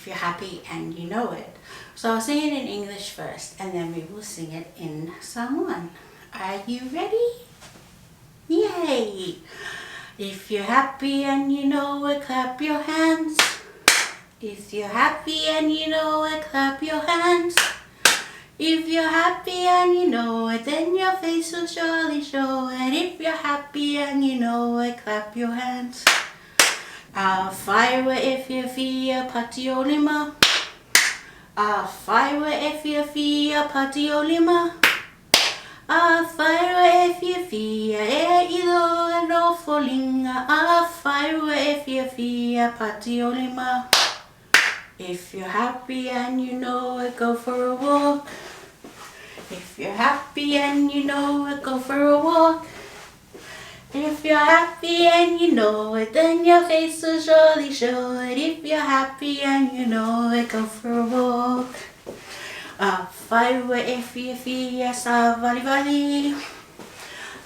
if you're happy and you know it. So I'll sing it in English first and then we will sing it in Samoan. Are you ready? Yay! If you're happy and you know it, clap your hands. If you're happy and you know it, clap your hands. If you're happy and you know it, then your face will surely show it. If you're happy and you know it, clap your hands. Awhaiwa if you fia pati o lima. Awhaiwa if you fia pati o lima. Awhaiwa if you fia e ilo e no folinga. Awhaiwa if you fia pati o lima. If you're happy and you know it, go for a walk. If you're happy and you know it, go for a walk. If you're happy and you know it, then your face will surely show it. If you're happy and you know it, go for a walk. Awhaiwa if you fia sa vali vali.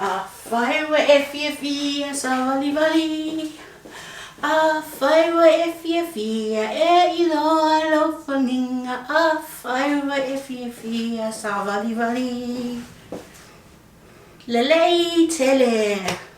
Awhaiwa if you fia sa vali vali. Awhaiwa if you fia e ilo alo whaninga. Awhaiwa if you fia sa vali vali. Lelei tele.